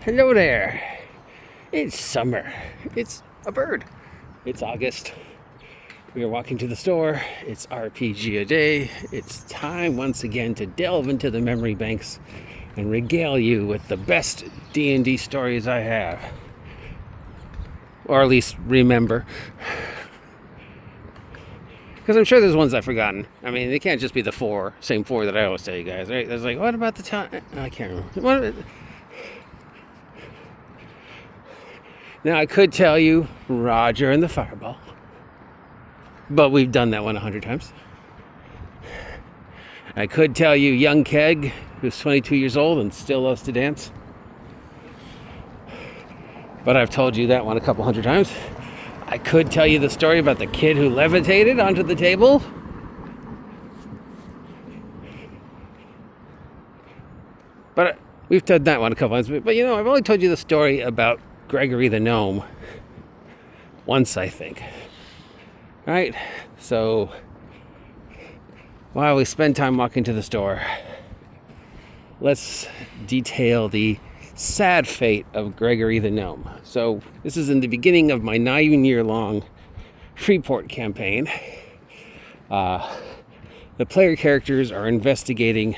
Hello there. It's summer. It's a bird. It's August. We are walking to the store. It's RPG a day. It's time once again to delve into the memory banks and regale you with the best D&D stories I have. Or at least remember. Because I'm sure there's ones I've forgotten. I mean, they can't just be the same four that I always tell you guys, right? There's like, what about the time? I can't remember. Now, I could tell you Roger and the Fireball. But we've done that one 100 times. I could tell you Young Keg, who's 22 years old and still loves to dance. But I've told you that one a couple hundred times. I could tell you the story about the kid who levitated onto the table. But we've done that one a couple times. But I've only told you the story about Gregory the Gnome once, I think. Right? So while we spend time walking to the store, let's detail the sad fate of Gregory the Gnome. So this is in the beginning of my 9-year-long Freeport campaign. The player characters are investigating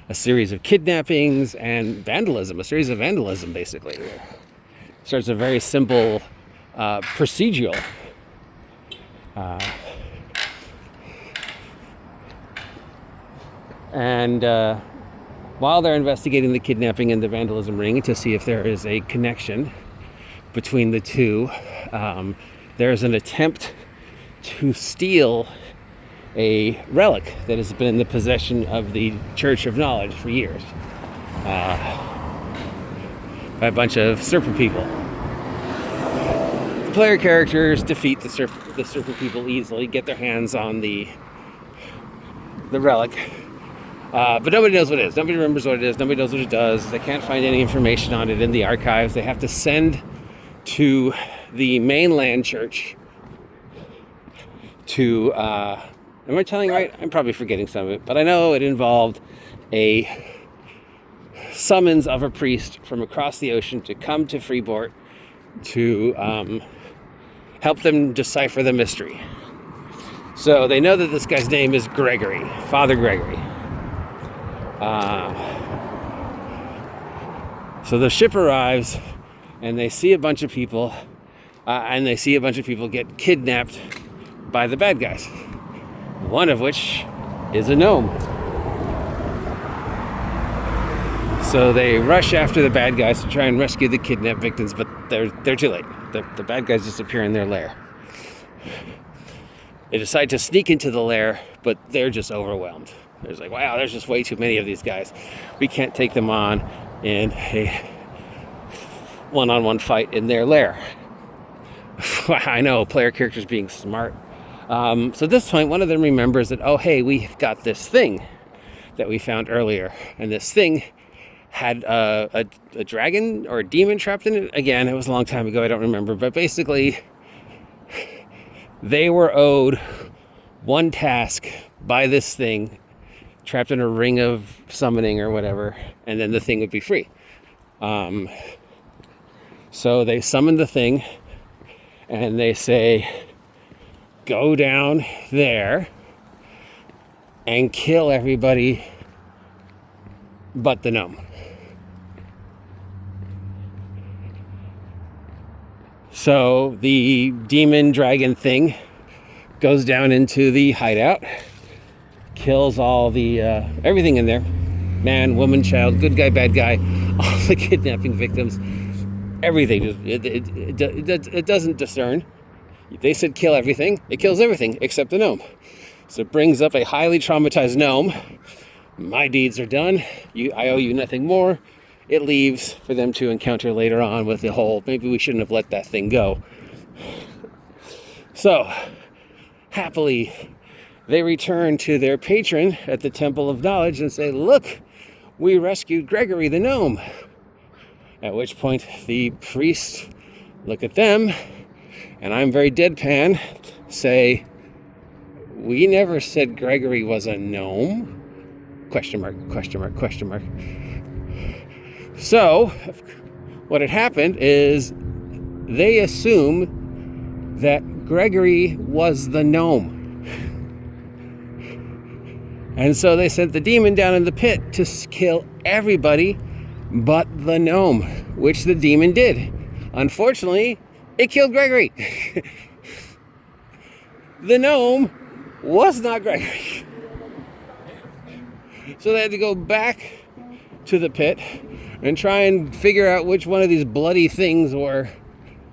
a series of kidnappings and vandalism, a series of vandalism, basically. So it's a very simple procedural. And while they're investigating the kidnapping and the vandalism ring to see if there is a connection between the two, there's an attempt to steal a relic that has been in the possession of the Church of Knowledge for years by a bunch of serpent people. The player characters defeat the serpent people easily, get their hands on the relic, but nobody knows what it is. Nobody remembers what it is. Nobody knows what it does. They can't find any information on it in the archives. They have to send to the mainland church to am I telling right? I'm probably forgetting some of it, but I know it involved a summons of a priest from across the ocean to come to Freeport to help them decipher the mystery. So they know that this guy's name is Gregory, Father Gregory. So the ship arrives, and they see a bunch of people, get kidnapped by the bad guys. One of which is a gnome. So they rush after the bad guys to try and rescue the kidnapped victims, but they're too late. The bad guys disappear in their lair. They decide to sneak into the lair, but they're just overwhelmed. There's like, wow, there's just way too many of these guys. We can't take them on in a one-on-one fight in their lair. I know, player characters being smart. So at this point, one of them remembers that, oh, hey, we've got this thing that we found earlier. And this thing had a dragon or a demon trapped in it. Again, it was a long time ago. I don't remember. But basically, they were owed one task by this thing trapped in a ring of summoning or whatever. And then the thing would be free. So they summon the thing and they say, go down there and kill everybody but the gnome. So the demon dragon thing goes down into the hideout, kills all the everything in there, man, woman, child, good guy, bad guy, all the kidnapping victims, everything. It doesn't discern. They said kill everything. It kills everything except the gnome. So it brings up a highly traumatized gnome. My deeds are done. I owe you nothing more. It leaves for them to encounter later on with the whole, maybe we shouldn't have let that thing go. So, happily, they return to their patron at the Temple of Knowledge and say, look, we rescued Gregory the Gnome. At which point, the priests look at them, and I'm very deadpan, say, we never said Gregory was a gnome? Question mark, question mark, question mark. So, what had happened is they assume that Gregory was the gnome. And so they sent the demon down in the pit to kill everybody but the gnome, which the demon did. Unfortunately, it killed Gregory. The gnome was not Gregory. So they had to go back to the pit and try and figure out which one of these bloody things were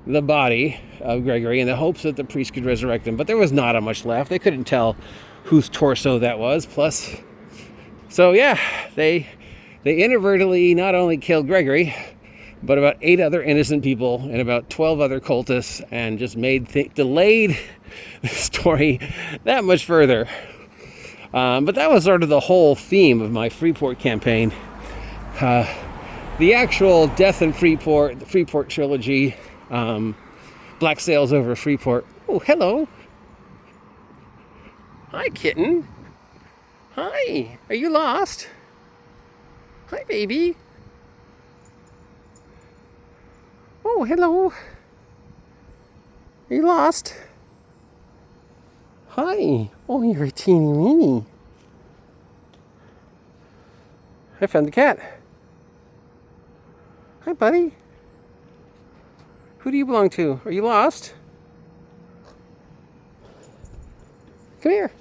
the body of Gregory in the hopes that the priest could resurrect him. But there was not much left. They couldn't tell whose torso that was. Plus, so yeah, they inadvertently not only killed Gregory, but about 8 other innocent people and about 12 other cultists, and just delayed the story that much further. But that was sort of the whole theme of my Freeport campaign. The actual Death in Freeport, the Freeport trilogy, Black Sails over Freeport. Oh, hello. Hi, kitten. Hi. Are you lost? Hi, baby. Oh, hello. Are you lost? Hi. Oh, you're a teeny weeny. I found the cat. Hi, buddy. Who do you belong to? Are you lost? Come here.